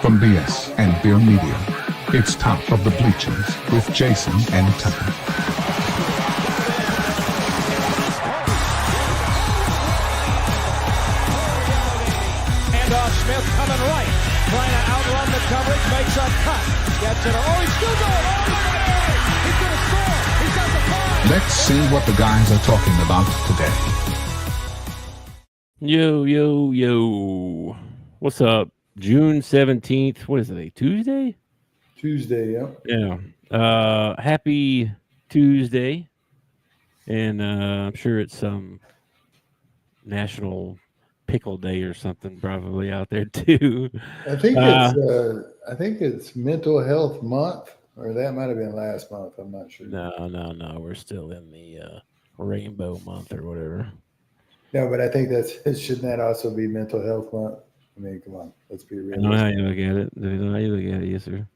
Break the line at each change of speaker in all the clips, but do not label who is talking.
From BS and Beer Media, it's Top of the Bleachers with Jason and Tucker.
Handoff, Smith coming right, trying to outrun the coverage, makes a cut, gets it. Oh, he's still going. Oh, he's going to score. He's got the five.
Let's see what the guys are talking about today.
Yo. What's up? June 17th. What is it? Tuesday?
Tuesday, yeah.
Yeah. Happy Tuesday. And I'm sure it's some National Pickle Day or something probably out there too.
I think it's Mental Health Month, or that might have been last month. I'm not sure.
No. We're still in the Rainbow Month or whatever.
No, but I think shouldn't that also be Mental Health Month? I mean, come on, let's be real.
I know how you look at it. Yes, sir.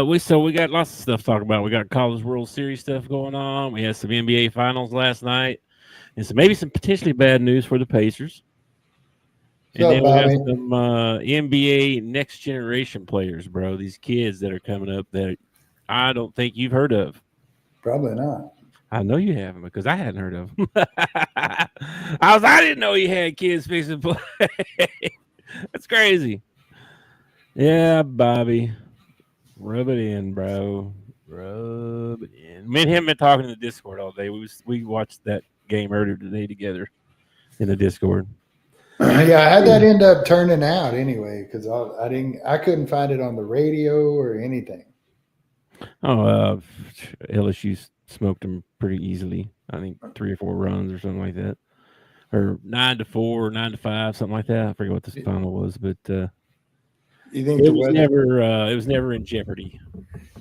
We got lots of stuff to talk about. We got College World Series stuff going on. We had some NBA Finals last night, and maybe some potentially bad news for the Pacers. And then we got some NBA next generation players, bro. These kids that are coming up that I don't think you've heard of.
Probably not.
I know you haven't because I hadn't heard of them. I didn't know he had kids fixing to play. That's crazy. Yeah, Bobby. Rub it in, bro. Rub it in. Me and him been talking in the Discord all day. We watched that game earlier today together in the Discord.
Yeah, how'd that end up turning out anyway? Because I couldn't find it on the radio or anything.
Oh, LSU smoked them pretty easily. I think 3 or 4 runs or something like that, or 9-4, or 9-5, something like that. I forget what the final was, but
you think
it was never in jeopardy.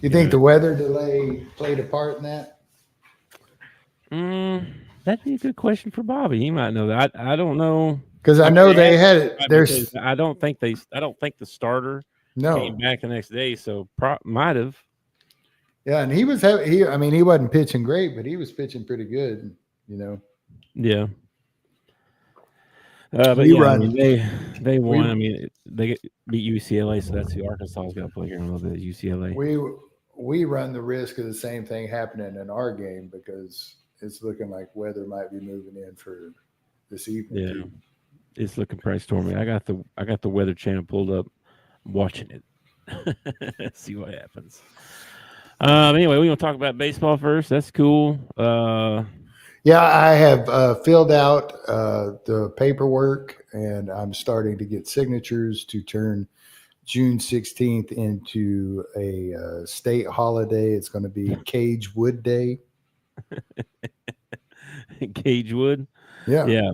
You think the weather delay played a part in that?
That'd be a good question for Bobby. He might know that. I don't know
because I know they had it. There's
I don't think the starter came back the next day, so might have. Yeah,
and he wasn't pitching great, but he was pitching pretty good,
Yeah. But they won. I mean, they beat UCLA, so that's who Arkansas's got to play here in a little bit. UCLA.
We run the risk of the same thing happening in our game because it's looking like weather might be moving in for this evening.
Yeah, it's looking pretty stormy. I got the Weather Channel pulled up, I'm watching it. See what happens. Anyway, we're going to talk about baseball first. That's cool.
Yeah, I have filled out the paperwork, and I'm starting to get signatures to turn June 16th into a state holiday. It's going to be Cage Wood Day.
Cage Wood?
Yeah.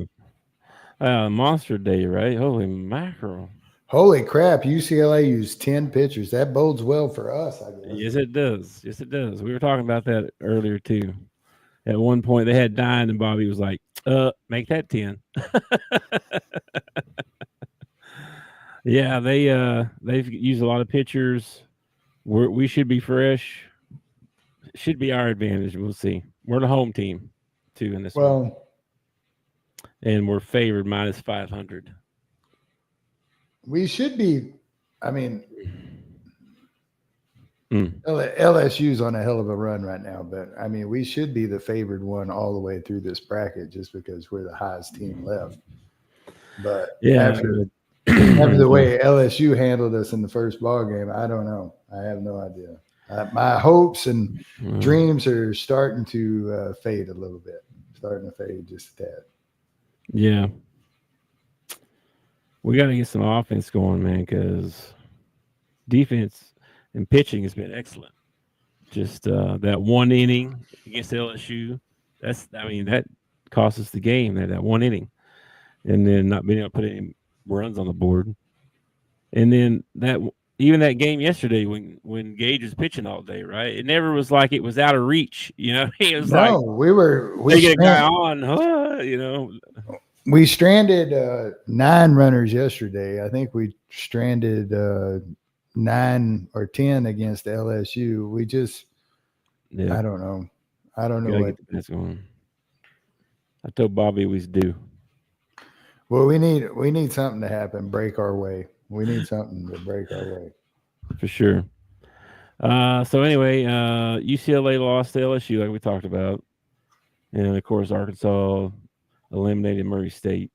Monster Day, right? Holy mackerel.
Holy crap, UCLA used 10 pitchers. That bodes well for us, I guess.
Yes, it does. We were talking about that earlier, too. At one point, they had 9, and Bobby was like, make that 10. Yeah, they've used a lot of pitchers. We should be fresh. Should be our advantage. We'll see. We're the home team, too, in this one. And we're favored minus 500.
We should be, LSU's on a hell of a run right now, but we should be the favored one all the way through this bracket just because we're the highest team left. But after the way LSU handled us in the first ball game, I don't know. I have no idea. My hopes and dreams are starting to fade a little bit, starting to fade just a tad.
Yeah. We got to get some offense going, man, because defense and pitching has been excellent. Just that one inning against LSU, that cost us the game, that one inning. And then not being able to put any runs on the board. And then even that game yesterday when Gage was pitching all day, right? It never was like it was out of reach, It was we get a guy on,
We stranded 9 runners yesterday. I think we stranded 9 or 10 against LSU. We just, I don't know. I don't know what
that's going. I told Bobby we was due.
Well, we need something to happen, break our way. We need something to break our way.
For sure. So anyway, UCLA lost to LSU like we talked about. And of course Arkansas eliminated Murray State.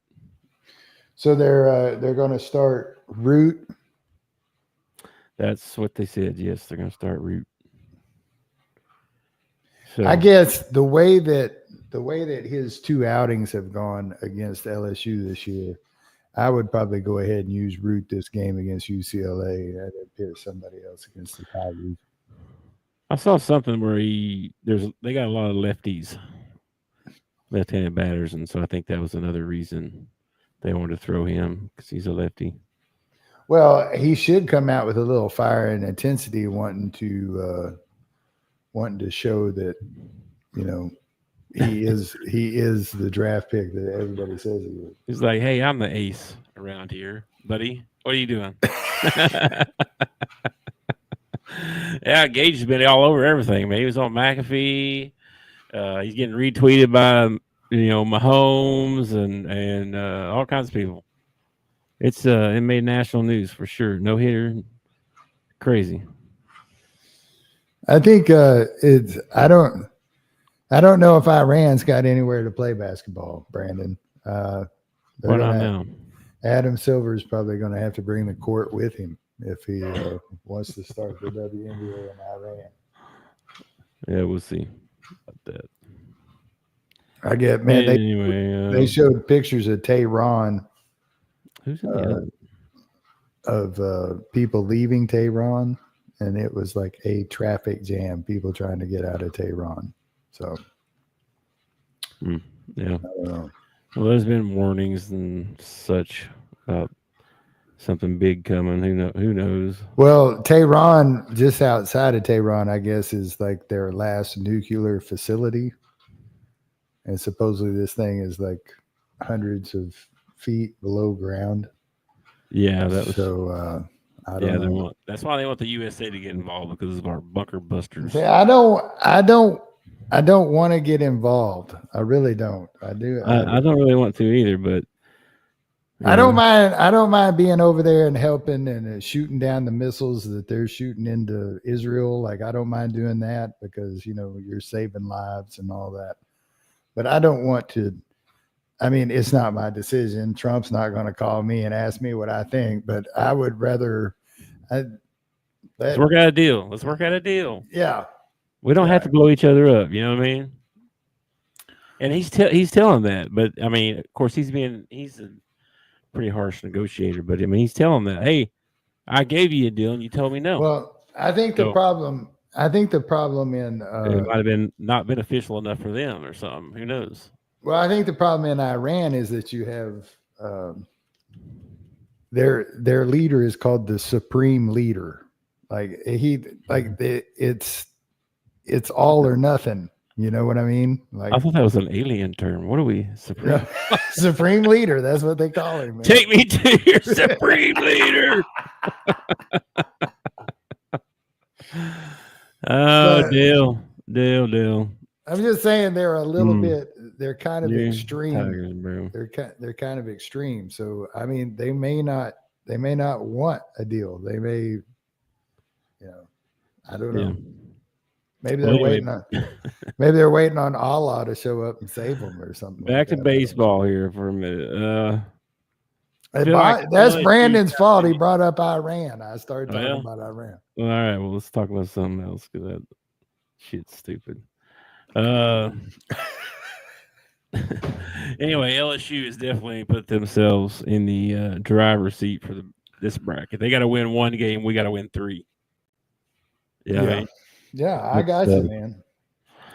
So they're going to start Root.
That's what they said. Yes, they're going to start Root. So
I guess the way that his 2 outings have gone against LSU this year, I would probably go ahead and use Root this game against UCLA and pick somebody else against the Tigers.
I saw something where they got a lot of lefties, left-handed batters, and so I think that was another reason they wanted to throw him because he's a lefty.
Well, he should come out with a little fire and intensity, wanting to show that, you know, he is the draft pick that everybody says he is.
He's like, hey, I'm the ace around here, buddy. What are you doing? Yeah, Gage has been all over everything, man. He was on McAfee. He's getting retweeted by Mahomes and all kinds of people. It made national news for sure. No hitter, crazy.
I think I don't know if Iran's got anywhere to play basketball, Brandon.
What not now?
Adam Silver's probably going to have to bring the court with him if he wants to start the WNBA in Iran.
Yeah, we'll see about that.
I get, man. They showed pictures of Tehran.
Who's in the
of people leaving Tehran, and it was like a traffic jam. People trying to get out of Tehran. So,
yeah.
I don't know.
Well, there's been warnings and such about something big coming. Who knows?
Well, Tehran, just outside of Tehran, I guess, is like their last nuclear facility. And supposedly this thing is like hundreds of feet below ground.
Yeah, that was
so. I don't know.
That's why they want the USA to get involved, because of our bunker busters.
Yeah, I don't want to get involved. I really don't. I do.
I don't really want to either, but
I don't mind. I don't mind being over there and helping and shooting down the missiles that they're shooting into Israel. Like, I don't mind doing that because you're saving lives and all that. But I don't want to. I mean, it's not my decision. Trump's not going to call me and ask me what I think. But I would rather.
Let's work out a deal.
Yeah.
We don't have to blow each other up. You know what I mean? And he's telling that, but I mean, of course, he's a pretty harsh negotiator. But I mean, he's telling that, hey, I gave you a deal and you told me no.
Well, I think the problem in
it might have been not beneficial enough for them or something. Who knows?
Well, I think the problem in Iran is that you have their leader is called the supreme leader. It's all or nothing. You know what I mean? Like,
I thought that was an alien term. What are we? Supreme?
Supreme leader. That's what they call him. Man.
Take me to your supreme leader. Oh, deal.
I'm just saying they're a little bit. They're kind of extreme.
Tigers, bro.
They're kind of extreme. So I mean, they may not want a deal. They may, I don't know.
Yeah.
Maybe they're waiting on Allah to show up and save them or something.
Back to baseball here for a minute.
That's Brandon's fault. He brought up Iran. I started talking about Iran.
All right. Well, let's talk about something else because that shit's stupid. Anyway, LSU has definitely put themselves in the driver's seat for this bracket. They got to win one game. We got to win 3.
Yeah. Right? Yeah, I got you, man.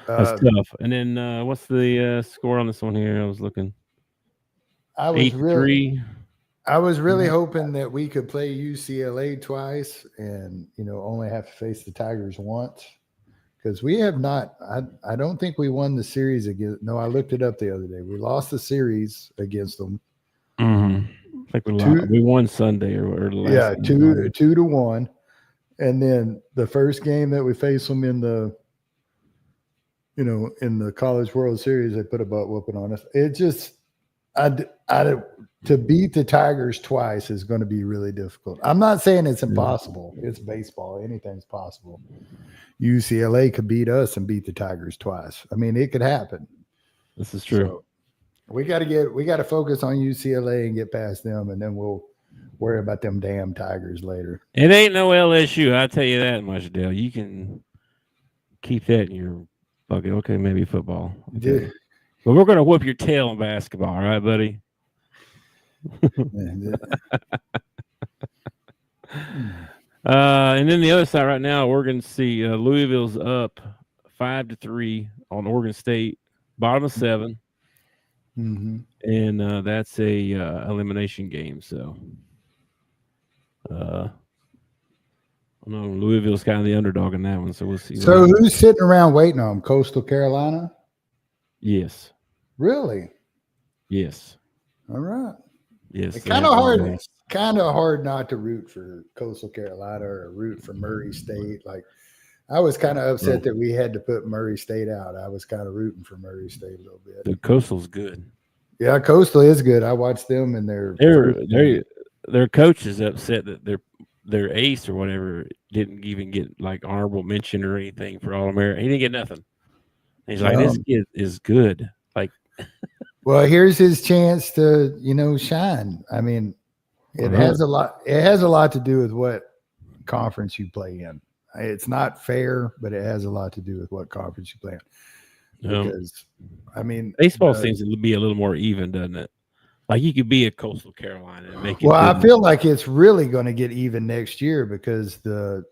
That's tough. And then what's the score on this one here? I was looking.
I was really hoping that we could play UCLA twice and, only have to face the Tigers once. Because we have not, I don't think we won the series against. No, I looked it up the other day. We lost the series against them.
Mm-hmm. I think we won Sunday or the last.
Yeah, 2-1, and then the first game that we faced them in the, in the College World Series, they put a butt whooping on us. It just, to beat the Tigers twice is going to be really difficult. I'm not saying it's impossible. It's baseball. Anything's possible. UCLA could beat us and beat the Tigers twice. I mean, it could happen.
This is true.
So we got to focus on UCLA and get past them, and then we'll worry about them damn Tigers later.
It ain't no LSU. I'll tell you that much, Dale. You can keep that in your bucket. Okay, maybe football. Okay.
Yeah.
But we're going to whoop your tail in basketball, all right, buddy? And then the other side right now, Oregon see Louisville's up 5-3 on Oregon State, bottom of 7.
Mm-hmm.
And that's a elimination game. So, I know Louisville's kind of the underdog in that one. So we'll see.
So who's sitting around waiting on them? Coastal Carolina?
Yes.
Really?
Yes.
All right.
Yes.
It's kind of hard not to root for Coastal Carolina or root for Murray State. Like, I was kind of upset that we had to put Murray State out. I was kind of rooting for Murray State a little bit.
The Coastal's good.
Yeah, Coastal is good. I watched them and
their coach is upset that their ace or whatever didn't even get like honorable mention or anything for All-American. He didn't get nothing. He's like, this kid is good. Like,
well, here's his chance to, shine. I mean, it has a lot to do with what conference you play in. It's not fair, but it has a lot to do with what conference you play in. Because, I mean,
baseball seems to be a little more even, doesn't it? Like, you could be a Coastal Carolina and make it.
Well, I feel like it's really going to get even next year because the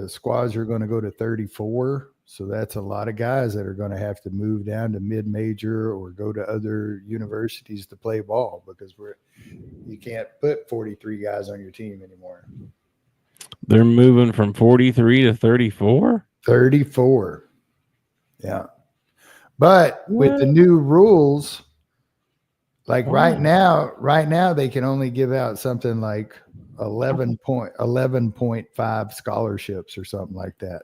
squads are going to go to 34. So that's a lot of guys that are going to have to move down to mid-major or go to other universities to play ball because you can't put 43 guys on your team anymore.
They're moving from 43 to 34?
34. Yeah. But with the new rules, like right now they can only give out something like 11.5 scholarships or something like that.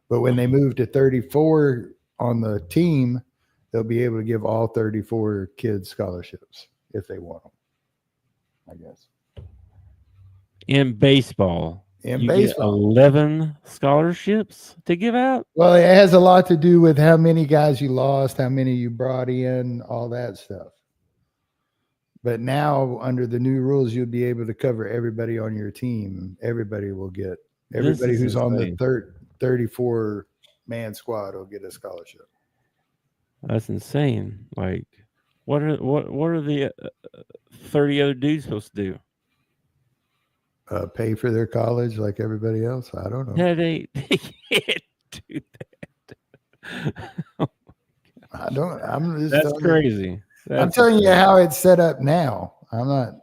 But when they move to 34 on the team, they'll be able to give all 34 kids scholarships if they want them, I guess.
In baseball.
In
you
baseball.
Get 11 scholarships to give out?
Well, it has a lot to do with how many guys you lost, how many you brought in, all that stuff. But now, under the new rules, you'll be able to cover everybody on your team. Everybody who's on the 34-man squad will get a scholarship.
That's insane. Like, what are the 30 other dudes supposed to do?
Pay for their college like everybody else? I don't know.
Yeah, they can't do that.
I don't.
That's crazy.
I'm telling you how it's set up now. I'm not.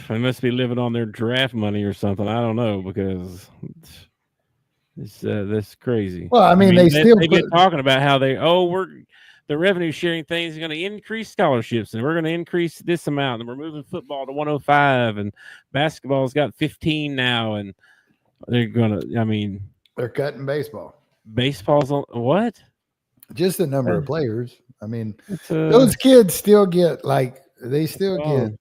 They must be living on their draft money or something. I don't know because that's crazy.
Well, I mean they
get talking about how the revenue sharing thing is going to increase scholarships and we're going to increase this amount and we're moving football to 105 and basketball's got 15 now and they're
cutting baseball.
Baseball's on what?
Just the number of players. I mean, those kids still get they still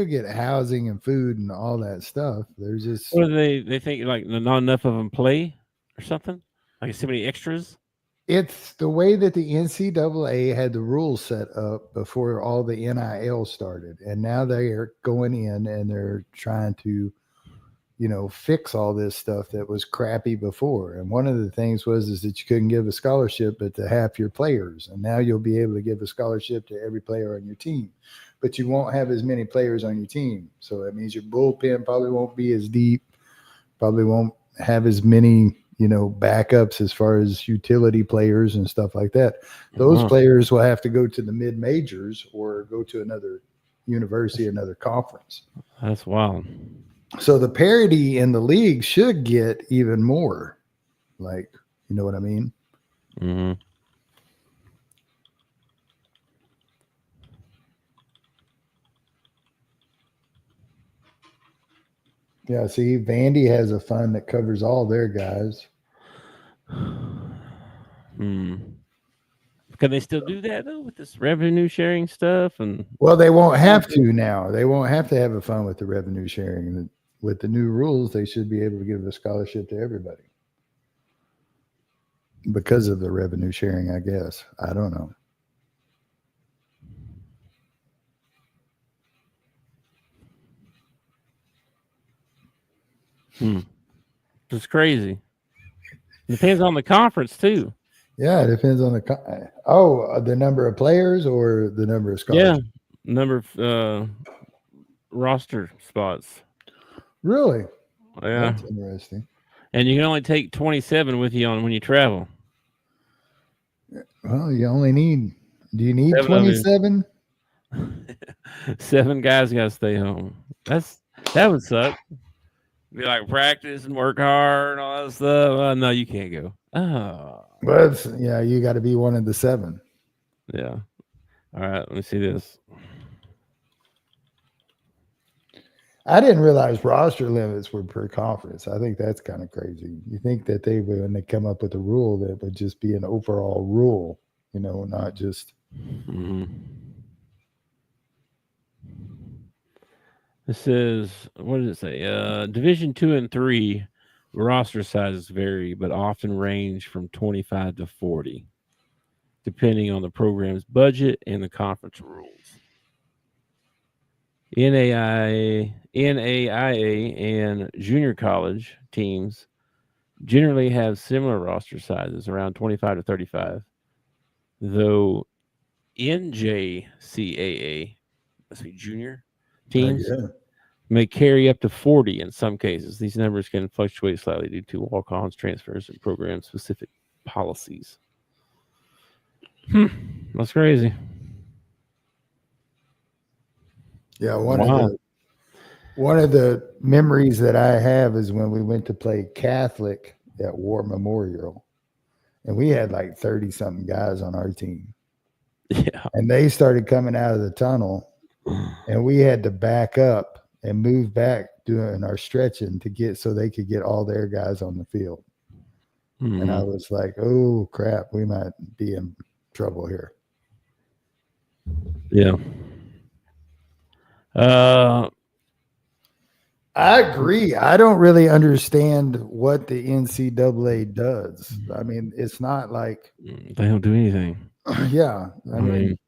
get housing and food and all that stuff. They're just
what do they think like not enough of them play or something? Like so many extras?
It's the way that the NCAA had the rules set up before all the NIL started. And now they are going in and they're trying to, fix all this stuff that was crappy before. And one of the things is that you couldn't give a scholarship but to half your players. And now you'll be able to give a scholarship to every player on your team. But you won't have as many players on your team. So that means your bullpen probably won't be as deep, probably won't have as many backups as far as utility players and stuff like that. Those players will have to go to the mid majors or go to another university, another conference.
That's wild.
So the parity in the league should get even more. Like, you know what I mean?
Mm-hmm.
Yeah, see, Vandy has a fund that covers all their guys.
Can they still do that though with this revenue sharing stuff? And
well, they won't have to now. They won't have to have a fun with the revenue sharing. With the new rules, they should be able to give a scholarship to everybody because of the revenue sharing, I guess. I don't know.
It's crazy. It depends on the conference too.
Yeah, it depends on the number of players or the number of scholarships.
Yeah, number of roster spots.
Really?
Yeah,
that's interesting.
And you can only take 27 with you on when you travel.
Well, you only need. Do you need 27?
7 guys got to stay home. That would suck. Be like practice and work hard and all that stuff. No, you can't go. Oh.
But yeah, you got to be one of the 7.
Yeah. All right, let me see this.
I didn't realize roster limits were per conference. I think that's kind of crazy. You think that when they come up with a rule, that would just be an overall rule, not just.
Mm-hmm. It says, what does it say? Division 2 and 3 roster sizes vary, but often range from 25 to 40, depending on the program's budget and the conference rules. NAIA and junior college teams generally have similar roster sizes, around 25 to 35, though NJCAA, let's see, junior teams may carry up to 40 in some cases. These numbers can fluctuate slightly due to walk-ons, transfers, and program-specific policies. That's crazy.
Yeah, one of the memories that I have is when we went to play Catholic at War Memorial, and we had like 30-something guys on our team.
Yeah.
And they started coming out of the tunnel, and we had to back up and move back doing our stretching so they could get all their guys on the field. Mm-hmm. And I was like, oh, crap, we might be in trouble here.
Yeah.
I agree. I don't really understand what the NCAA does. I mean, it's not like
they don't do anything.
Yeah,
I mean,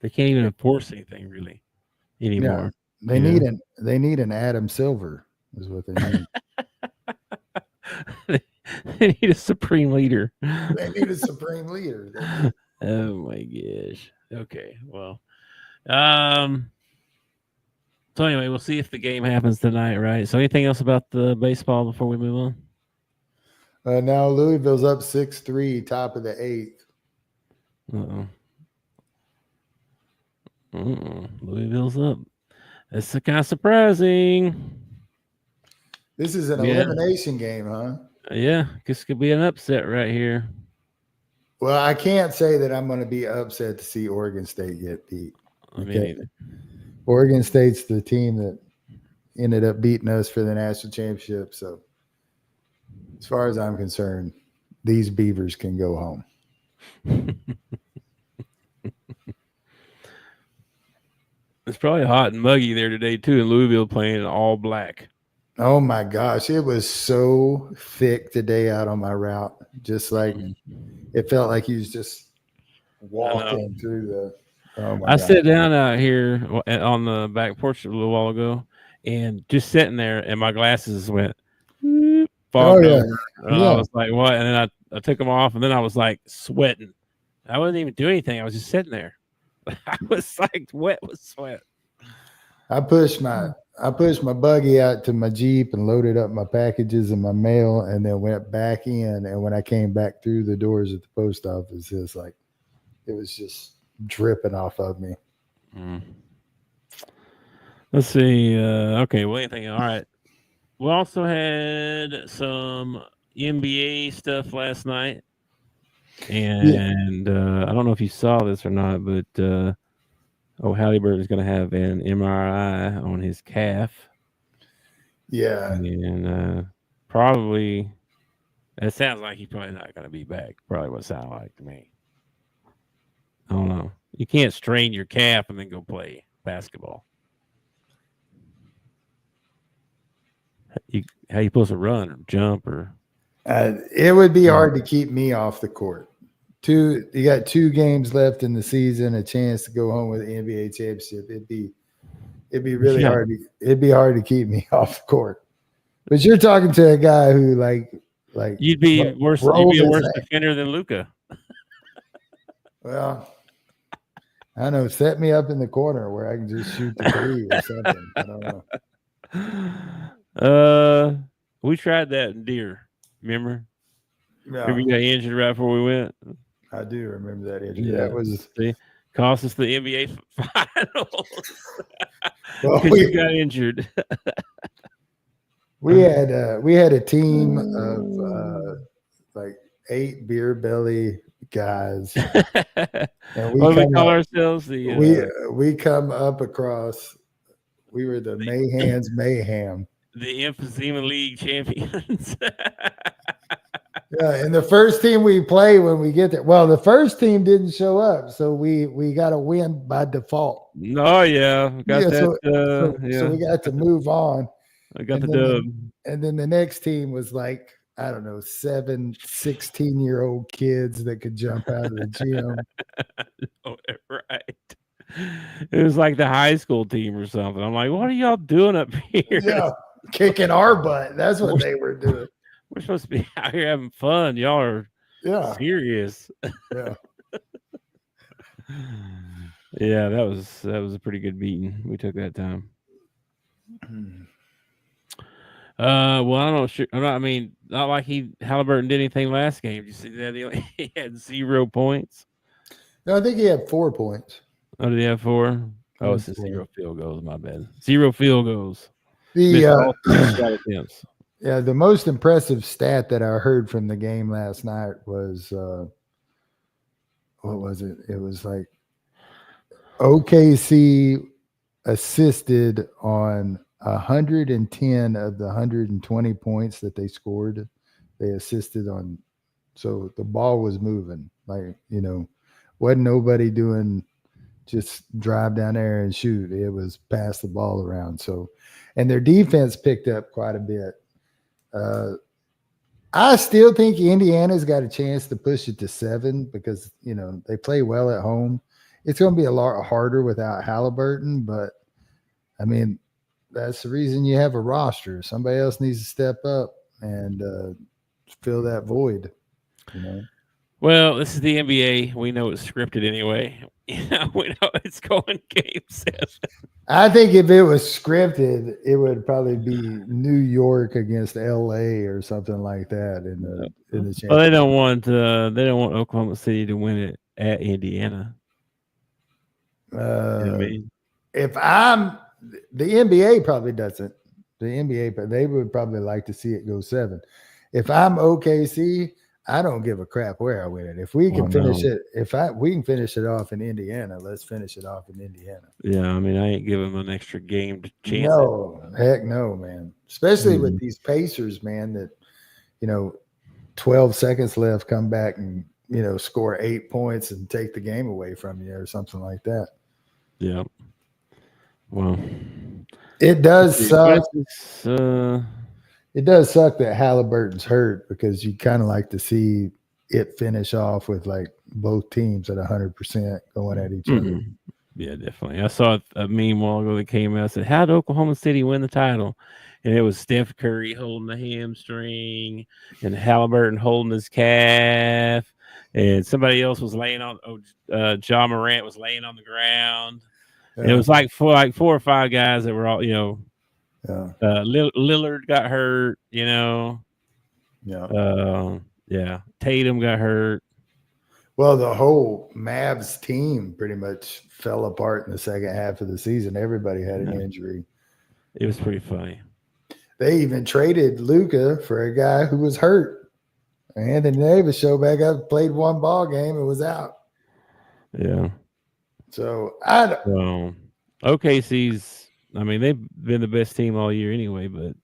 they can't even enforce anything really anymore.
Yeah, they need an Adam Silver, is what they need.
They need a supreme leader.
They need a supreme leader.
Oh my gosh. Okay. Well, so anyway, we'll see if the game happens tonight, right? So anything else about the baseball before we move
on? Now Louisville's up 6-3, top of the 8th.
Louisville's up. That's kind of surprising.
This is an elimination game, huh?
Yeah, this could be an upset right here.
Well, I can't say that I'm going to be upset to see Oregon State get beat.
Okay.
Oregon State's the team that ended up beating us for the national championship. So as far as I'm concerned, these Beavers can go home.
It's probably hot and muggy there today, too, in Louisville playing all black.
Oh, my gosh. It was so thick today out on my route. Just like it felt like he was just walking through the –
I sat down out here on the back porch a little while ago and just sitting there, and my glasses went fogged over. I was like, what? And then I took them off, and then I was like sweating. I wasn't even doing anything. I was just sitting there. I was like wet with sweat.
I pushed my buggy out to my Jeep and loaded up my packages and my mail, and then went back in. And when I came back through the doors at the post office, it was just dripping off of me.
Let's see. Okay, well, anything. All right. We also had some NBA stuff last night. And I don't know if you saw this or not, but Halliburton is going to have an MRI on his calf.
Yeah.
And probably, it sounds like he's probably not going to be back. Probably what it sounded like to me. I don't know. You can't strain your calf and then go play basketball. How you supposed to run or jump or?
It would be hard to keep me off the court. You got 2 games left in the season, a chance to go home with the NBA championship. It'd be really hard. It'd be hard to keep me off the court. But you're talking to a guy who like
you'd be worse. You'd be a worse defender than Luka.
Well, I don't know. Set me up in the corner where I can just shoot the 3 or something. I don't
know. We tried that in Deer. Remember?
Yeah.
Remember you got injured right before we went?
I do remember that injury. Yeah. That was
cost us the NBA finals. Because you got injured.
We had a team of like 8 beer belly guys. And
what do we call ourselves?
We come up across. We were the Mayhan's Mayhem.
The Emphysema League champions.
Yeah, and the first team we play when we get there. Well, the first team didn't show up, so we got to win by default.
Oh yeah,
so we got to move on.
I got the dub.
And then the next team was like, I don't know, 7 16-year-old kids that could jump out of the gym.
Oh, right. It was like the high school team or something. I'm like, what are y'all doing up here?
Yeah, kicking our butt. That's what they were doing.
We're supposed to be out here having fun. Y'all are serious.
Yeah.
Yeah, that was a pretty good beating. We took that time. Well, I don't know. I mean, not like Halliburton did anything last game. Did you see that? He had 0 points.
No, I think he had 4 points.
Oh, did he have 4? Oh, it's 0 field goals. My bad. 0 field goals.
The most impressive stat that I heard from the game last night was what was it? It was like OKC assisted on 110 of the 120 points that they scored. They assisted on, so the ball was moving. Like, wasn't nobody doing just drive down there and shoot. It was pass the ball around. So, and their defense picked up quite a bit. I still think Indiana's got a chance to push it to 7 because, they play well at home. It's going to be a lot harder without Halliburton, but I mean, that's the reason you have a roster. Somebody else needs to step up and fill that void.
Well, this is the NBA. We know it's scripted anyway. We know it's going game 7.
I think if it was scripted, it would probably be New York against LA or something like that in the championship.
Well, they don't want Oklahoma City to win it at Indiana.
If I'm the NBA probably doesn't. The NBA, but they would probably like to see it go 7. If I'm OKC, I don't give a crap where I win it. If we can finish it, we can finish it off in Indiana, let's finish it off in Indiana.
Yeah, I mean, I ain't giving them an extra game to chance.
No, heck no, man. Especially with these Pacers, man, that 12 seconds left, come back and score 8 points and take the game away from you or something like that.
Yeah. Well,
it does suck. It does suck that Halliburton's hurt because you kind of like to see it finish off with like both teams at 100% going at each other.
Yeah, definitely. I saw a meme a while ago that came out and said, "How did Oklahoma City win the title?" And it was Steph Curry holding the hamstring and Halliburton holding his calf, and somebody else was laying on. Ja Morant was laying on the ground. And it was like 4 or 5 guys that were all, Lillard got hurt, Yeah. Tatum got hurt.
Well, the whole Mavs team pretty much fell apart in the second half of the season. Everybody had an injury.
It was pretty funny.
They even traded Luka for a guy who was hurt. Anthony Davis showed back up, played 1 ball game, and was out.
Yeah.
So
OKC's, I mean, they've been the best team all year anyway, but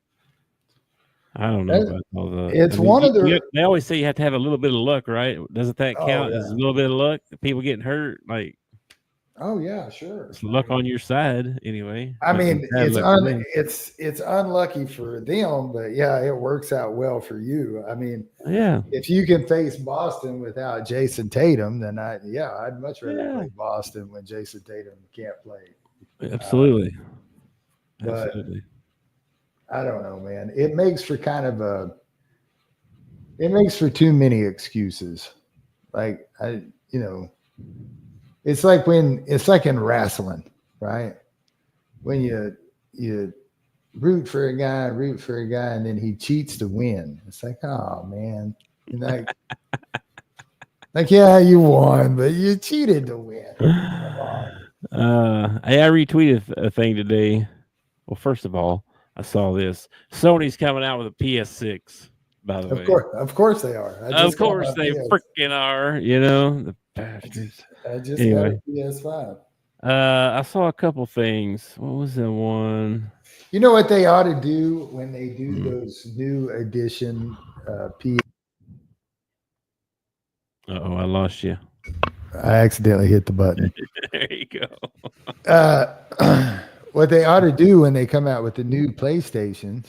I don't know about all the.
It's one of the.
They always say you have to have a little bit of luck, right? Doesn't that count
yeah.
as a little bit of luck? People getting hurt, like.
Oh yeah, sure.
It's luck on your side, anyway.
I mean, it's unlucky for them, but yeah, it works out well for you. I mean,
yeah,
if you can face Boston without Jason Tatum, then I'd much rather play Boston when Jason Tatum can't play.
Absolutely.
But I don't know, man. It makes for too many excuses. Like it's like in wrestling, right? When you root for a guy, and then he cheats to win. It's like, oh man, like yeah, you won, but you cheated to win.
I retweeted a thing today. Well, first of all, I saw this. Sony's coming out with a PS6. By the way,
of course they are.
Of course they freaking are. The bastards.
I just got a PS5.
I saw a couple things. What was that one?
You know what they ought to do when they do those new edition PS?
I lost you.
I accidentally hit the button.
There you go.
What they ought to do when they come out with the new PlayStations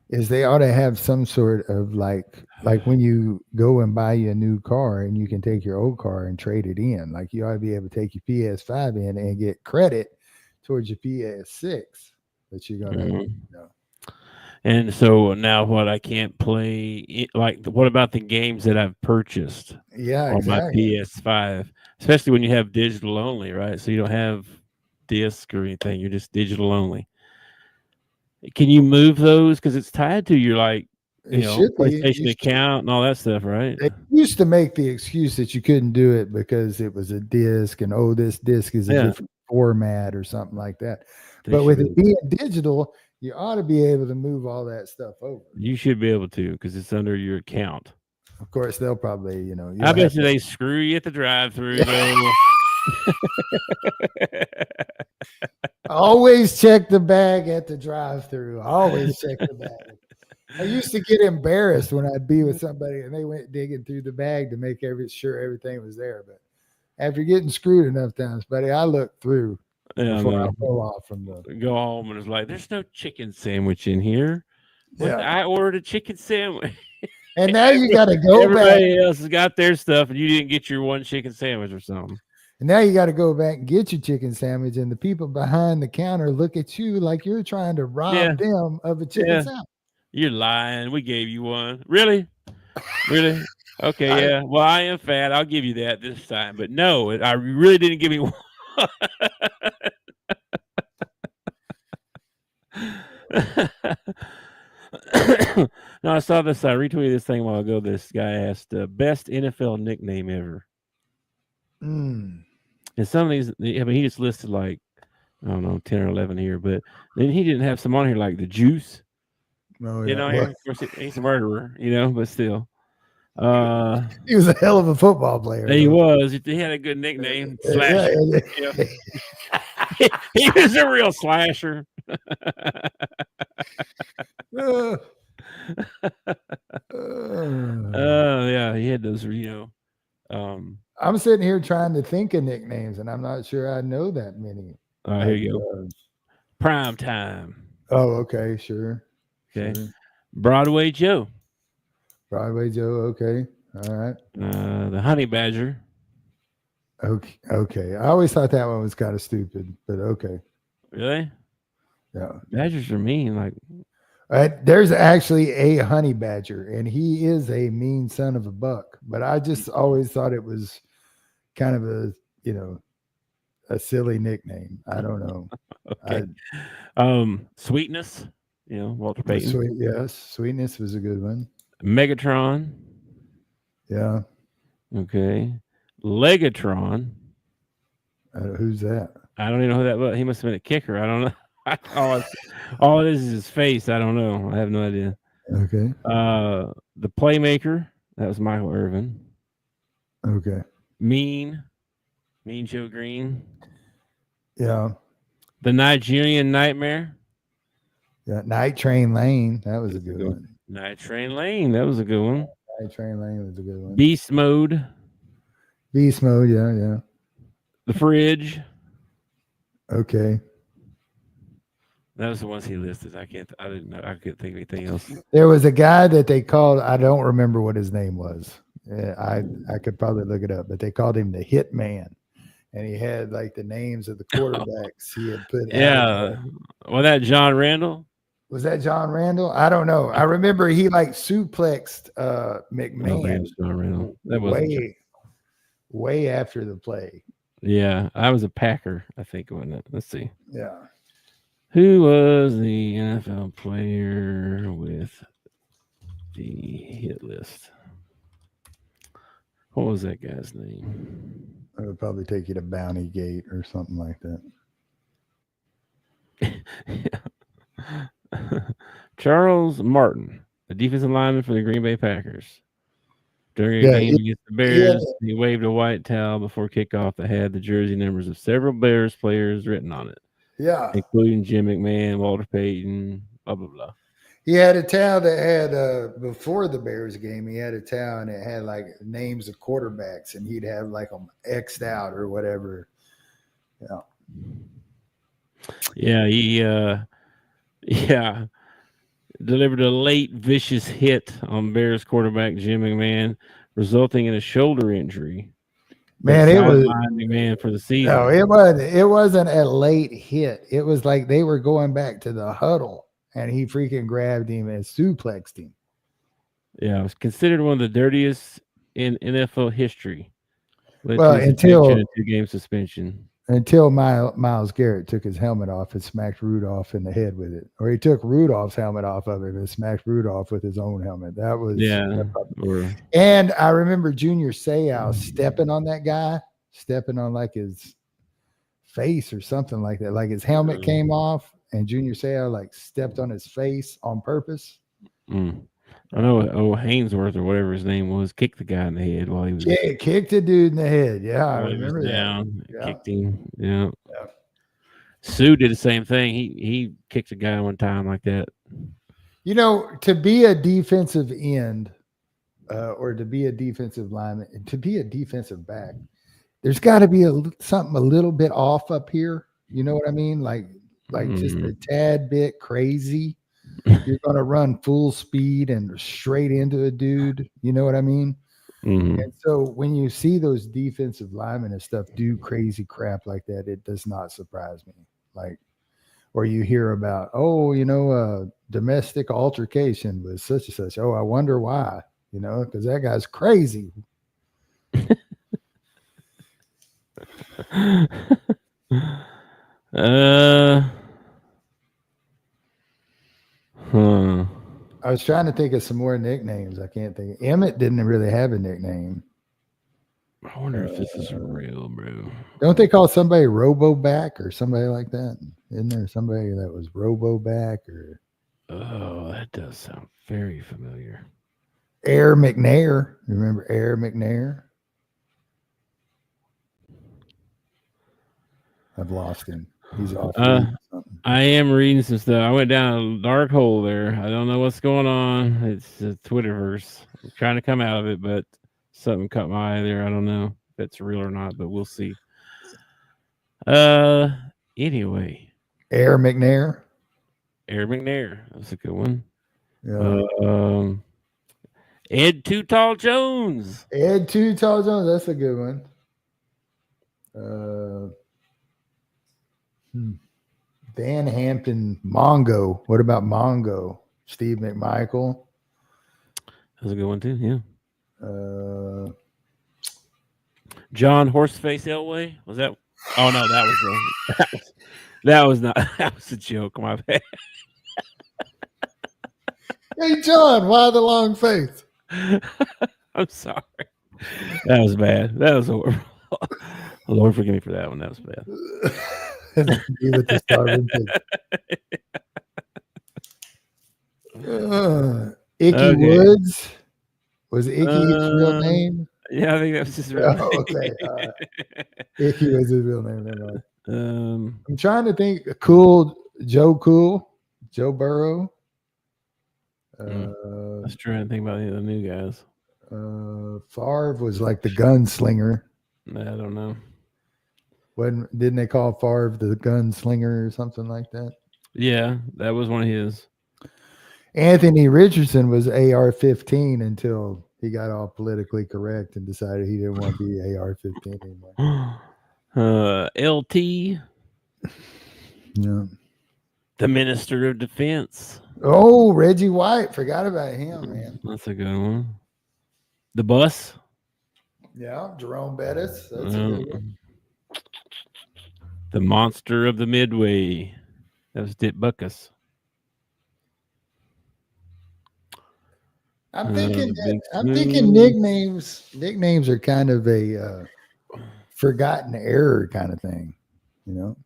is they ought to have some sort of like when you go and buy you a new car and you can take your old car and trade it in. Like you ought to be able to take your PS5 in and get credit towards your PS6 that you're gonna.
And so now, what I can't play? Like, what about the games that I've purchased?
Yeah,
on my PS5, especially when you have digital only, right? So you don't have disc or anything; you're just digital only. Can you move those because it's tied to your PlayStation account and all that stuff, right?
They used to make the excuse that you couldn't do it because it was a disc and this disc is a different format or something like that. But with it being digital, you ought to be able to move all that stuff over.
You should be able to because it's under your account.
Of course, they'll probably,
I bet you they screw you at the drive-through.
Always check the bag at the drive-through. Always check the bag. I used to get embarrassed when I'd be with somebody and they went digging through the bag to make sure everything was there. But after getting screwed enough times, buddy, I looked through before I go off from
go home and it's like, there's no chicken sandwich in here. I ordered a chicken sandwich.
And now you got to go
Everybody
back.
Everybody else has got their stuff, and you didn't get your one chicken sandwich or something.
And now you got to go back and get your chicken sandwich, and the people behind the counter look at you like you're trying to rob them of a chicken sandwich.
You're lying. We gave you one. Really? Really? Okay, Well, I am fat. I'll give you that this time. But no, I really didn't give you one. No, I saw this. I retweeted this thing a while ago. This guy asked best NFL nickname ever. And some of these, he just listed like, I don't know, 10 or 11 here, but then he didn't have some on here like the Juice.
Oh,
Of course, he's a murderer, but still.
He was a hell of a football player.
He was. He had a good nickname. Slasher. He was a real slasher. He had those,
I'm sitting here trying to think of nicknames, and I'm not sure I know that many.
Here you go. Prime Time.
Oh, okay, sure.
Okay.
Sure.
Broadway Joe.
Broadway Joe, okay. All right.
The Honey Badger.
Okay. I always thought that one was kind of stupid, but okay.
Really?
Yeah.
Badgers are mean. Like,
there's actually a honey badger, and he is a mean son of a buck. But I just always thought it was kind of a silly nickname. I don't know.
Okay. Sweetness. Walter Payton.
Sweetness was a good one.
Megatron.
Yeah.
Okay. Legatron.
Who's that?
I don't even know who that was. He must have been a kicker. I don't know. All it is his face. I don't know. I have no idea.
Okay.
The Playmaker. That was Michael Irvin.
Okay.
Mean Joe Green.
Yeah.
The Nigerian Nightmare.
Yeah. Night Train Lane. That was a good one.
Night Train Lane. That was a good one.
Night Train Lane was a good one.
Beast Mode.
Beast Mode, yeah.
The Fridge.
Okay.
That was the ones he listed. I didn't know. I couldn't think of anything else.
There was a guy that they called, I don't remember what his name was. I could probably look it up, but they called him the Hit Man. And he had like the names of the quarterbacks he had put.
Yeah. Was that John Randall?
Was that John Randall? I don't know. I remember he like suplexed McMahon.
John Randall. That was
way after the play.
Yeah, I was a Packer, I think, wasn't it? Let's see.
Yeah.
Who was the NFL player with the hit list? What was that guy's name?
It would probably take you to Bounty Gate or something like
Yeah. Charles Martin, the defensive lineman for the Green Bay Packers. During a game against the Bears, he waved a white towel before kickoff that had the jersey numbers of several Bears players written on it.
Yeah.
Including Jim McMahon, Walter Payton, blah, blah, blah.
He had a towel that had, before the Bears game, he had a towel and it had like names of quarterbacks and he'd have like them X'd out or whatever. Yeah.
Yeah, he delivered a late vicious hit on Bears quarterback Jim McMahon, resulting in a shoulder injury.
Man, it was
McMahon for the season.
No, it wasn't a late hit. It was like they were going back to the huddle and he freaking grabbed him and suplexed him.
Yeah, it was considered one of the dirtiest in NFL history.
Well, until
a 2-game suspension.
Until Myles Garrett took his helmet off and smacked Rudolph in the head with it. Or he took Rudolph's helmet off of him and smacked Rudolph with his own helmet. That was And I remember Junior Seau stepping on that guy, stepping on like his face or something like that. Like his helmet came off and Junior Seau like stepped on his face on purpose.
I know Hainsworth or whatever his name was kicked the guy in the head while he was.
Yeah, kicked the dude in the head. Yeah, I remember that.
Down, kicked him. Yeah. Sue did the same thing. He kicked a guy one time like that.
You know, to be a defensive end or to be a defensive lineman, to be a defensive back, there's got to be something a little bit off up here. You know what I mean? Like just a tad bit crazy. You're going to run full speed and straight into a dude. You know what I mean?
Mm-hmm.
And so when you see those defensive linemen and stuff do crazy crap like that, it does not surprise me. Like, or you hear about, domestic altercation with such and such. Oh, I wonder why, because that guy's crazy. I was trying to think of some more nicknames. I can't think. Emmett didn't really have a nickname.
I wonder if this is real, bro.
Don't they call somebody Robo-Back or somebody like that? Isn't there somebody that was Robo-Back or?
Oh, that does sound very familiar.
Air McNair. Remember Air McNair? I've lost him. He's off.
I am reading some stuff. I went down a dark hole there. I don't know what's going on. It's a Twitterverse. I'm trying to come out of it, but something caught my eye there. I don't know if it's real or not, but we'll see. Anyway.
Air McNair.
That's a good one.
Yeah.
Ed Too Tall Jones.
That's a good one. Van Hampton, Mongo. What about Mongo? Steve McMichael.
That's a good one too. Yeah. John Horseface Elway. Was that? Oh no, that was not. That was a joke. My bad.
Hey John, why the long face?
I'm sorry. That was bad. That was horrible. Lord forgive me for that one. That was bad.
With the starving pig. Icky Woods. Was Icky his real name?
Yeah, I think that was his real name.
Okay. Icky was his real name. I'm trying to think. Joe Burrow.
That's true. I didn't think about any of the new guys.
Favre was like the gunslinger.
I don't know.
Didn't they call Favre the gunslinger or something like that?
Yeah, that was one of his.
Anthony Richardson was AR-15 until he got all politically correct and decided he didn't want to be AR-15 anymore.
LT.
Yeah.
The Minister of Defense.
Oh, Reggie White. Forgot about him, man.
That's a good one. The Bus.
Yeah, Jerome Bettis. That's a good one.
The Monster of the Midway. That was Dick Butkus.
I'm thinking nicknames are kind of a forgotten error kind of thing, you know.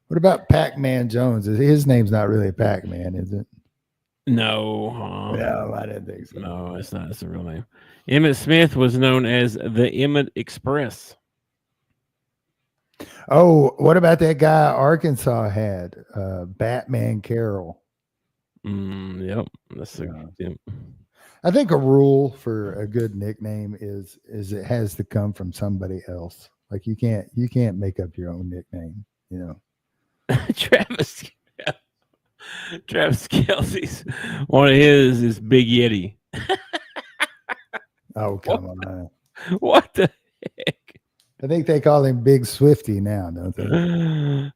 What about Pac-Man Jones? His name's not really Pac-Man, is it?
No.
No, I didn't think so.
No, it's not. It's a real name. Emmitt Smith was known as the Emmett Express.
Oh, what about that guy Arkansas had? Batman Carroll.
Yep. Yep.
I think a rule for a good nickname is it has to come from somebody else. Like you can't make up your own nickname, you know.
Travis Kelsey's one of his is Big Yeti.
Oh, come on.
What the heck?
I think they call him Big Swifty now, don't they?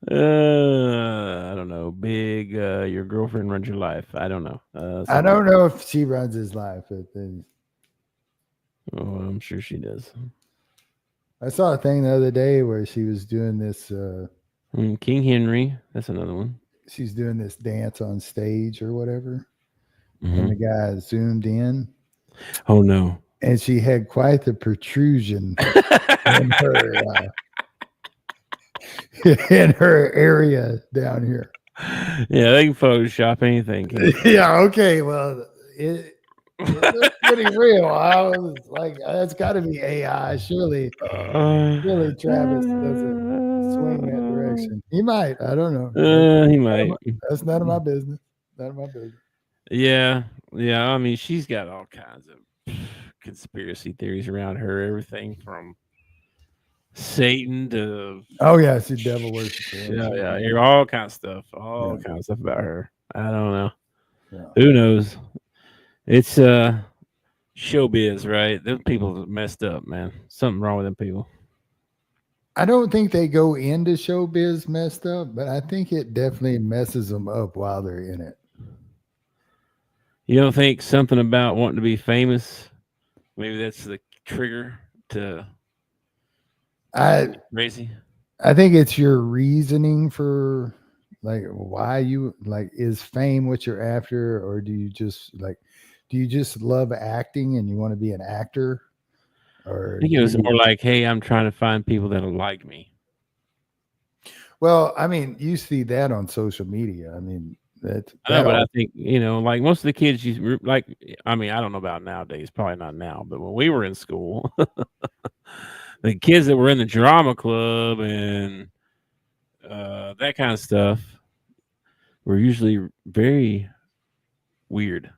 I don't know. Big, your girlfriend runs your life. I don't know.
I don't know if she runs his life.
I'm sure she does.
I saw a thing the other day where she was doing this.
King Henry. That's another one.
She's doing this dance on stage or whatever.
Mm-hmm.
And the guy zoomed in.
Oh, no.
And she had quite the protrusion in her area down here.
Yeah, they can Photoshop anything.
Yeah, okay. Well, it looks pretty real. I was like, that's got to be AI. Surely Travis doesn't swing that direction. He might. I don't know.
He might.
That's none of my business. None of my business.
Yeah. I mean, she's got all kinds of conspiracy theories around her. Everything from Satan to
she's devil worshiper.
Yeah, all kinds of stuff. Kind of stuff about her. I don't know. Yeah. Who knows? It's showbiz, right? Those people messed up, man. Something wrong with them people.
I don't think they go into showbiz messed up, but I think it definitely messes them up while they're in it.
You don't think something about wanting to be famous? Maybe that's the trigger to crazy.
I think it's your reasoning for like why you like is fame what you're after, or do you just love acting and you want to be an actor? Or
I think it was more like, hey, I'm trying to find people that'll like me.
Well, I mean, you see that on social media. I mean, but
I think, like most of the kids, I don't know about nowadays, probably not now, but when we were in school, the kids that were in the drama club and that kind of stuff were usually very weird.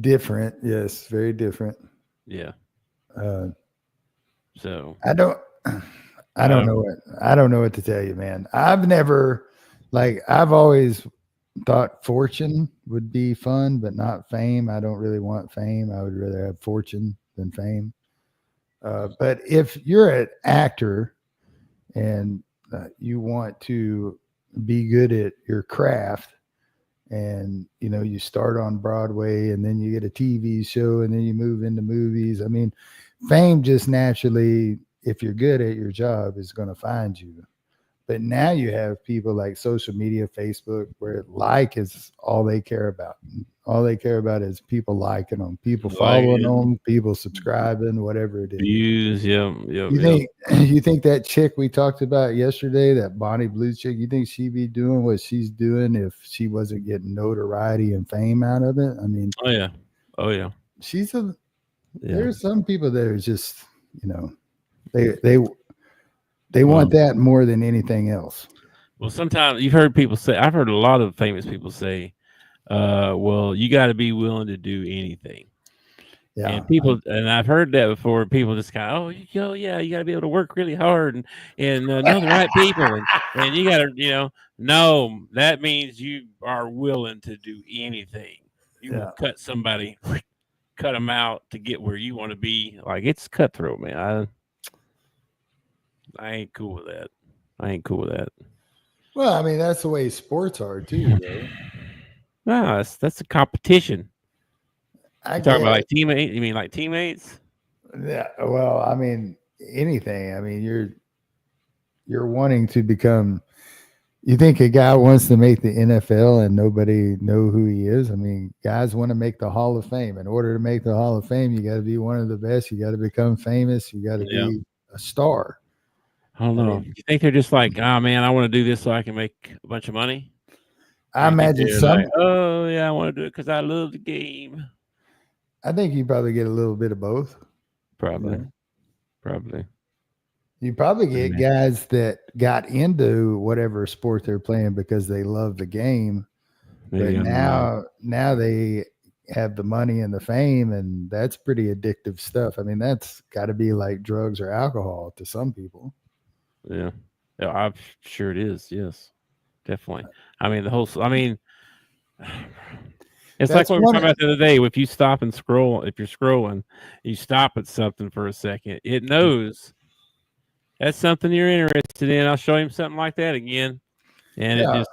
Different. Yes. Very different.
Yeah. So
I don't know what to tell you, man. I've always thought fortune would be fun, but not fame. I don't really want fame. I would rather have fortune than fame. But if you're an actor and you want to be good at your craft, and you start on Broadway and then you get a TV show and then you move into movies. I mean, fame just naturally, if you're good at your job, is going to find you. But now you have people like social media, Facebook, where like is all they care about. All they care about is people liking them, people following them, people subscribing, whatever it is.
Views,
You think that chick we talked about yesterday, that Bonnie Blue chick, you think she'd be doing what she's doing if she wasn't getting notoriety and fame out of it? I mean,
oh yeah.
There's some people that are just, they want that more than anything else.
Well, sometimes you've heard people say, I've heard a lot of famous people say, Well, you got to be willing to do anything.
Yeah.
And people, and I've heard that before. People just kind of, yeah, you got to be able to work really hard and know the right people, and you got to, no, that means you are willing to do anything. You will cut somebody, cut them out to get where you want to be. Like, it's cutthroat, man. I ain't cool with that.
Well, I mean, that's the way sports are too, though.
No, that's a competition.
I
Talking
get
about like teammates? You mean like teammates?
Yeah. Well, I mean, anything. I mean, you're wanting to become. You think a guy wants to make the NFL and nobody know who he is? I mean, guys want to make the Hall of Fame. In order to make the Hall of Fame, you got to be one of the best. You got to become famous. You got to be a star.
I don't know. You think they're just like, oh man, I want to do this so I can make a bunch of money?
I imagine some.
Like, oh yeah, I want to do it because I love the game.
I think you probably get a little bit of both.
Probably.
You probably get guys that got into whatever sport they're playing because they love the game. Maybe but now they have the money and the fame, and that's pretty addictive stuff. I mean, that's got to be like drugs or alcohol to some people.
Yeah, I'm sure it is. Yes, definitely. I mean, it's like what we were talking about the other day. If you stop and scroll, if you're scrolling, you stop at something for a second, it knows that's something you're interested in. I'll show him something like that again, and it just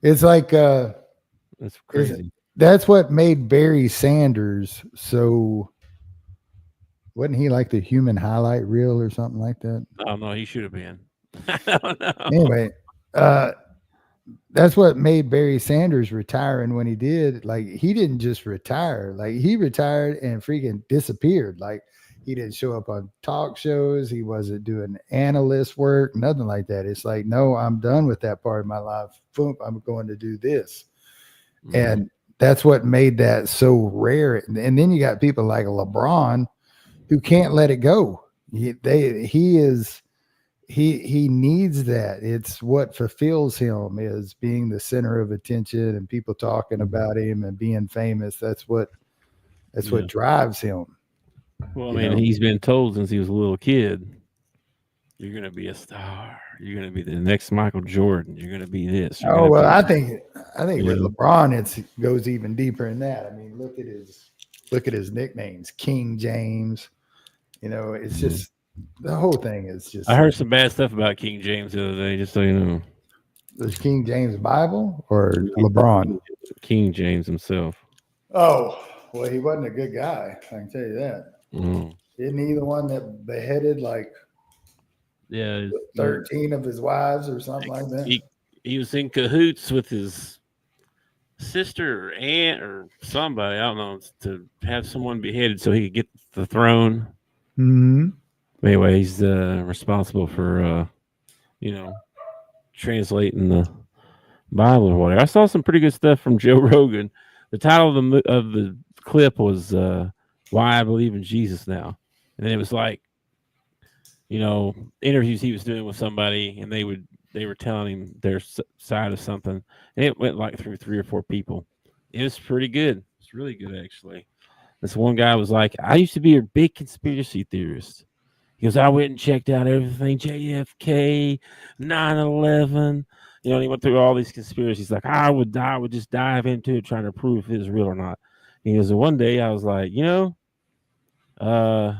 it's like
that's crazy.
That's what made Barry Sanders so. Wasn't he like the human highlight reel or something like that?
Oh no, he should have been. I don't know.
Anyway, that's what made Barry Sanders retiring when he did. Like, he didn't just retire. Like, he retired and freaking disappeared. Like, he didn't show up on talk shows. He wasn't doing analyst work, nothing like that. It's like, no, I'm done with that part of my life. Boom, I'm going to do this. Mm-hmm. And that's what made that so rare. And then you got people like LeBron who can't let it go. He needs that. It's what fulfills him, is being the center of attention and people talking about him and being famous. That's what drives him.
Well, I mean, he's been told since he was a little kid, you're going to be a star. You're going to be the next Michael Jordan. You're going to be this.
I think with LeBron, it goes even deeper in that. I mean, look at his nicknames, King James. It's just the whole thing is just.
I heard some bad stuff about King James the other day, just so you know.
Does King James Bible or LeBron?
King James himself.
Oh, well, he wasn't a good guy. I can tell you that. Isn't he the one that beheaded 13 of his wives or something like that?
He was in cahoots with his sister or aunt or somebody, I don't know, to have someone beheaded so he could get the throne.
Mm-hmm.
Anyway, he's responsible for translating the Bible or whatever. I saw some pretty good stuff from Joe Rogan. The title of the clip was "Why I Believe in Jesus Now," and it was like, interviews he was doing with somebody, and they were telling him their side of something, and it went like through 3 or 4 people. It was pretty good. It's really good, actually. This one guy was like, I used to be a big conspiracy theorist. He goes, I went and checked out everything, JFK, 9/11. And he went through all these conspiracies. Like, I would just dive into it trying to prove if it was real or not. And he goes, one day I was like, I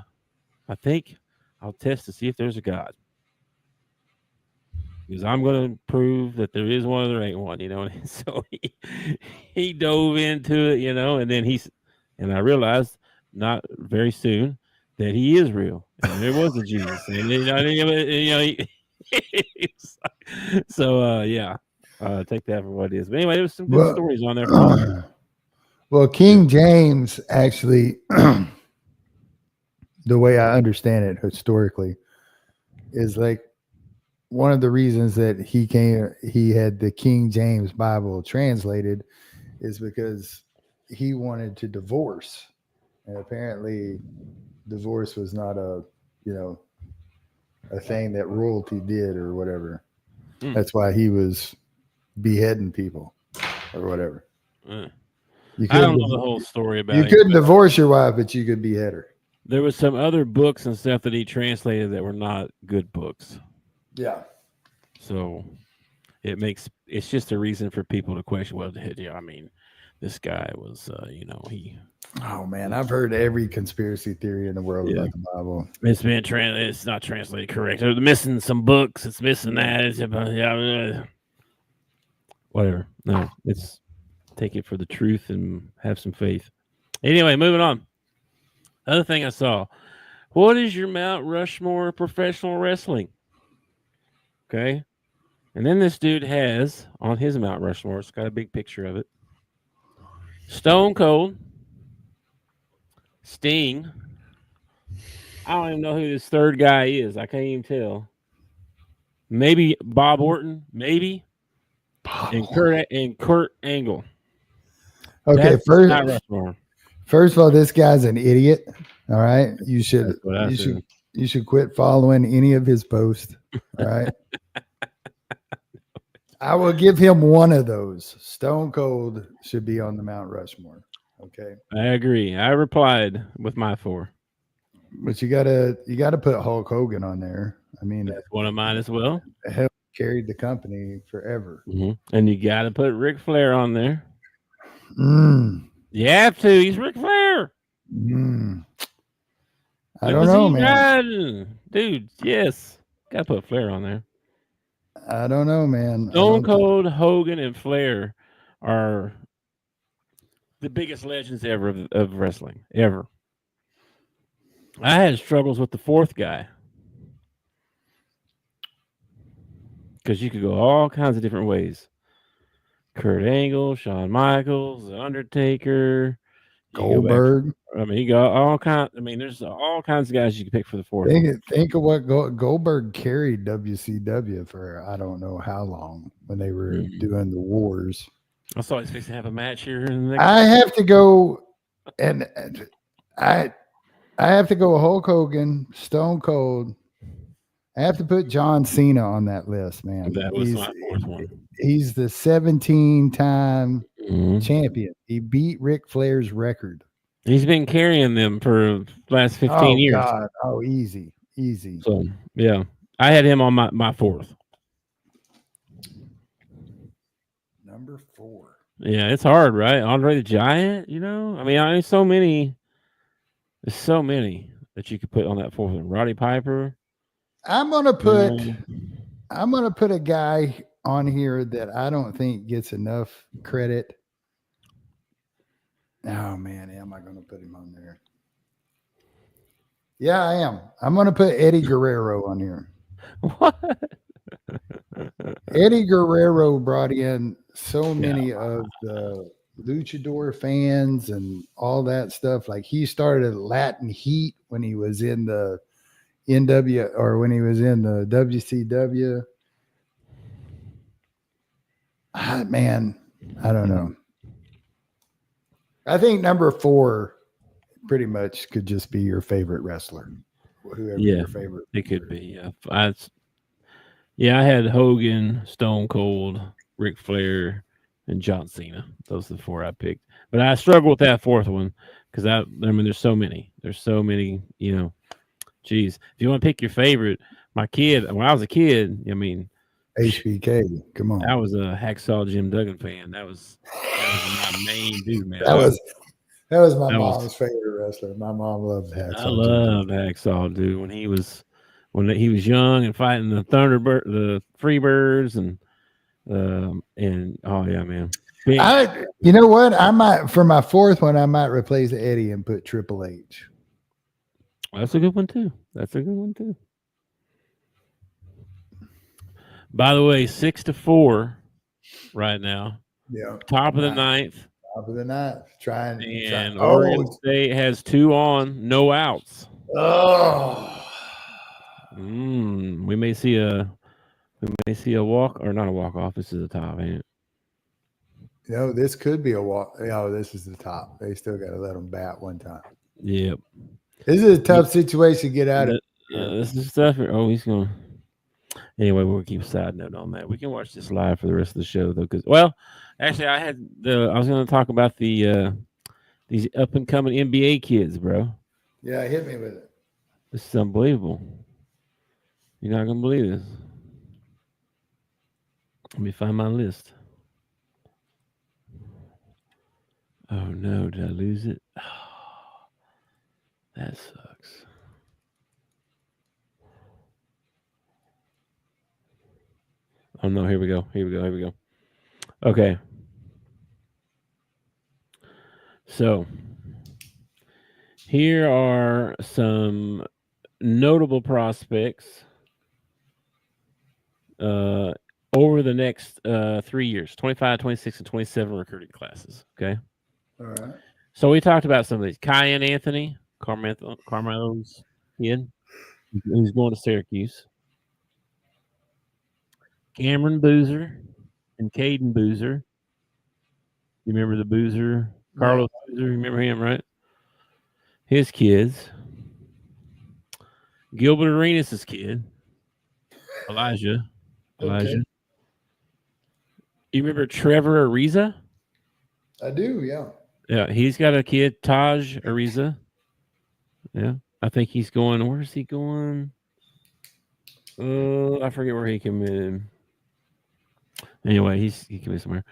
think I'll test to see if there's a God. Because I'm going to prove that there is one or there ain't one, And so he dove into it, and then and I realized not very soon that he is real. And there was a Jesus. And take that for what it is. But anyway, there was some good stories on there.
Well, King James actually, the way I understand it historically, is like one of the reasons that he had the King James Bible translated is because he wanted to divorce. And apparently divorce was not a thing that royalty did or whatever. That's why he was beheading people. or whatever.
I don't know the whole story about it.
You couldn't divorce your wife, but you could behead her.
There was some other books and stuff that he translated that were not good books.
Yeah.
So it's just a reason for people to question. Well, I mean, this guy was, he.
Oh man, I've heard every conspiracy theory in the world about the Bible.
It's not translated correct. They're missing some books. It's missing that. It's whatever. No, it's take it for the truth and have some faith. Anyway, moving on. Other thing I saw. What is your Mount Rushmore of professional wrestling? Okay. And then this dude has on his Mount Rushmore, it's got a big picture of it. Stone Cold, Sting. I don't even know who this third guy is. I can't even tell. Maybe Bob Orton, maybe. And Kurt Angle.
Okay, first of all, this guy's an idiot. All right. You should quit following any of his posts. All right. I will give him one of those. Stone Cold should be on the Mount Rushmore. Okay.
I agree. I replied with my 4.
But you gotta put Hulk Hogan on there. I mean,
that's one of mine as well.
Hell, carried the company forever.
Mm-hmm. And you gotta put Ric Flair on there. You have to. He's Ric Flair.
I don't know, man.
Riding? Dude, yes. Gotta put Flair on there.
I don't know, man.
Stone Cold, Hogan, and Flair are the biggest legends ever of wrestling, ever. I had struggles with the fourth guy because you could go all kinds of different ways. Kurt Angle, Shawn Michaels, The Undertaker,
Goldberg.
You got all kinds. There's all kinds of guys you can pick for the fourth.
Think of what Goldberg carried WCW for I don't know how long when they were doing the wars.
I saw he's fixing to have a match here.
I have to go, and I have to go Hulk Hogan, Stone Cold. I have to put John Cena on that list, man.
That was my fourth one.
He's the 17-time champion. He beat Ric Flair's record.
He's been carrying them for the last 15 years.
God. Oh, easy.
So, yeah. I had him on my 4th.
Number 4.
Yeah, it's hard, right? Andre the Giant, there's so many. There's so many that you could put on that 4th one. Roddy Piper.
I'm gonna put a guy on here that I don't think gets enough credit. Oh man, am I gonna put him on there? Yeah, I am. I'm gonna put Eddie Guerrero on here.
What?
Eddie Guerrero brought in so many of the luchador fans and all that stuff. Like he started Latin Heat when he was in the when he was in the WCW. Man, I don't know. I think number 4 pretty much could just be your favorite wrestler. Whoever your favorite.
It could be. Yeah. I had Hogan, Stone Cold, Ric Flair, and John Cena. Those are the 4 I picked. But I struggle with that 4th one because there's so many. There's so many, Geez, if you want to pick your favorite, when I was a kid,
HBK, come on.
I was a Hacksaw Jim Duggan fan. That was my main dude, man.
That was my mom's favorite wrestler. My mom loved Hacksaw.
I loved Hacksaw, dude. When he was young and fighting the the Freebirds, and oh yeah, man.
You know what? I might for my 4th one, I might replace Eddie and put Triple H.
That's a good one too. By the way, 6-4 right now.
Yeah.
Top of the 9th.
Top of the 9th.
And Oregon State has 2 on, no outs.
Oh.
We may see a walk or not a walk off. This is a top, ain't it?
This could be a walk. This is the top. They still got to let them bat one time.
Yep.
This is a tough situation to get out of.
This is tough. Oh, he's going. Anyway, we'll keep a side note on that. We can watch this live for the rest of the show, though. Because, well, actually, I was going to talk about these up and coming NBA kids, bro.
Yeah, hit me with it.
This is unbelievable. You're not going to believe this. Let me find my list. Oh, no. Did I lose it? Oh, that sucks. Oh, no. Here we go. Okay. So, here are some notable prospects over the next 3 years, 25, 26, and 27 recruiting classes. Okay.
All right.
So we talked about some of these. Kyan Anthony, Carmelo's kid, who's going to Syracuse. Cameron Boozer and Caden Boozer. You remember the Boozer? Carlos Boozer, you remember him, right? His kids. Gilbert Arenas' kid. Elijah.
Okay.
You remember Trevor Ariza?
I do, yeah.
Yeah, he's got a kid, Taj Ariza. Yeah, I think he's going. Where is he going? I forget where he committed. Anyway, he committed somewhere.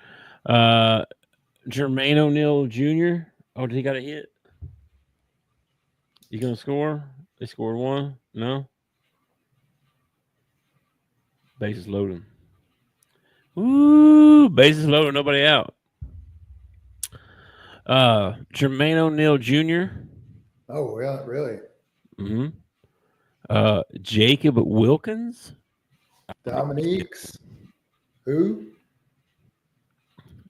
Jermaine O'Neal Jr. Oh, did he got a hit? You gonna score? They scored one. No. Bases loading. Ooh, bases loaded. Nobody out. Jermaine O'Neal Jr.
Oh, yeah, really?
Mm-hmm. Jacob Wilkins.
Dominique's. Who?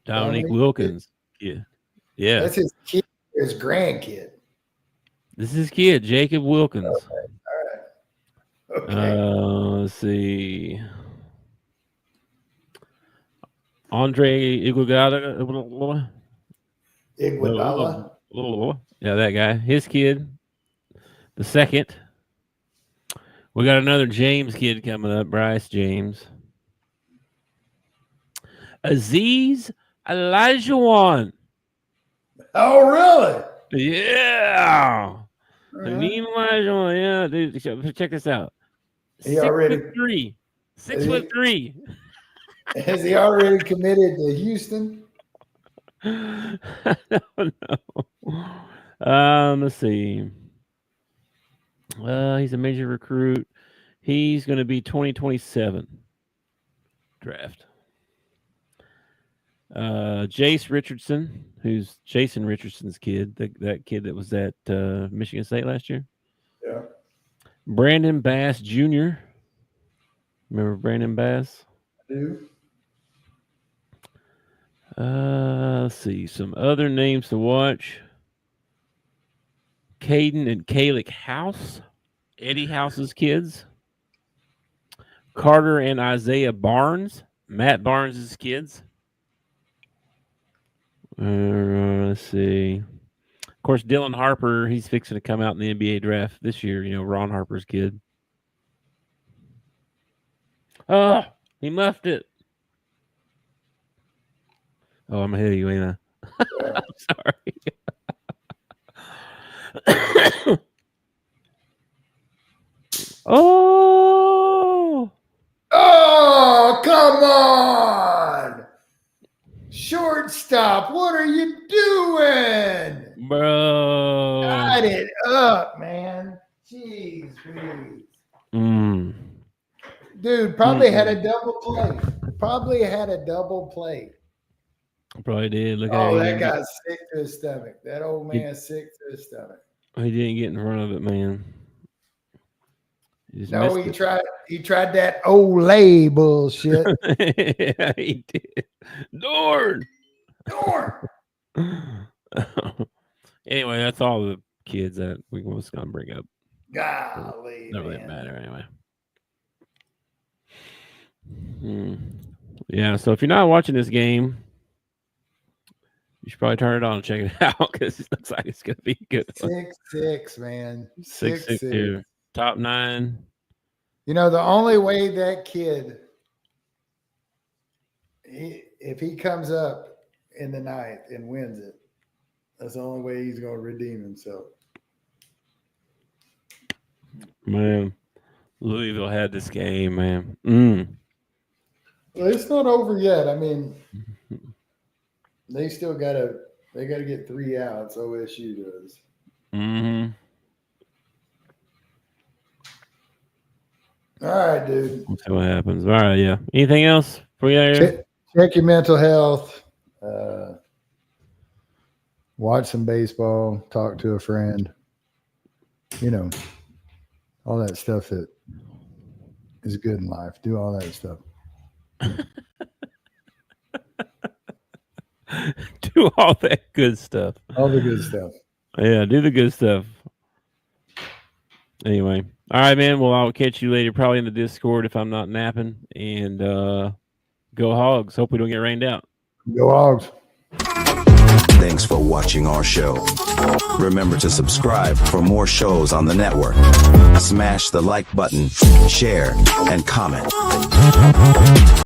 Dominique Wilkins. Yeah.
That's his kid, his grandkid.
This is his kid, Jacob Wilkins.
Okay. All right. Okay.
Let's see. Andre Iguodala. Yeah, that guy. His kid. The second. We got another James kid coming up, Bryce James. Aziz Elijahwan.
Oh, really?
Yeah.
Right.
Elijahwan. Yeah, dude. Check this out.
He already
6'3".
Has he already committed to Houston?
I don't know. Let's see. He's a major recruit. He's going to be 2027 draft. Jace Richardson, who's Jason Richardson's kid, that kid that was at Michigan State last year.
Yeah.
Brandon Bass Jr. Remember Brandon Bass?
I do.
Let's see. Some other names to watch. Caden and Kalik House. Eddie House's kids. Carter and Isaiah Barnes. Matt Barnes' kids. Let's see. Of course, Dylan Harper, he's fixing to come out in the NBA draft this year. You know, Ron Harper's kid. Oh, he muffed it. Oh, I'm ahead of you, ain't I? I'm sorry. Oh,
come on. Shortstop, what are you doing?
Bro.
Got it up, man. Jeez, please. Dude, probably had a double play. Probably did.
Look
at that guy's sick to his stomach. That old man's sick to his stomach.
He didn't get in front of it, man.
He tried that Olay bullshit.
Yeah, he did. Dorn. Anyway, that's all the kids that we was gonna bring up.
Golly,
doesn't really matter anyway. Yeah, so if you're not watching this game, you should probably turn it on and check it out because it looks like it's gonna be good.
6-6, man.
6-6 here. Top 9.
You know, the only way that kid, if he comes up in the ninth and wins it, that's the only way he's going to redeem himself.
Man, Louisville had this game, man.
Well, it's not over yet. I mean, they still gotta get 3 outs. OSU does.
Mm-hmm.
All right, dude.
We'll see what happens. All right, yeah. Anything else for you?
Check your mental health. Watch some baseball. Talk to a friend. You know, all that stuff that is good in life. Do all that stuff.
Do all that good stuff.
All the good stuff.
Yeah, do the good stuff. Anyway. All right, man. Well, I'll catch you later, probably in the Discord if I'm not napping. And go Hogs. Hope we don't get rained out.
Go Hogs.
Thanks for watching our show. Remember to subscribe for more shows on the network. Smash the like button, share, and comment.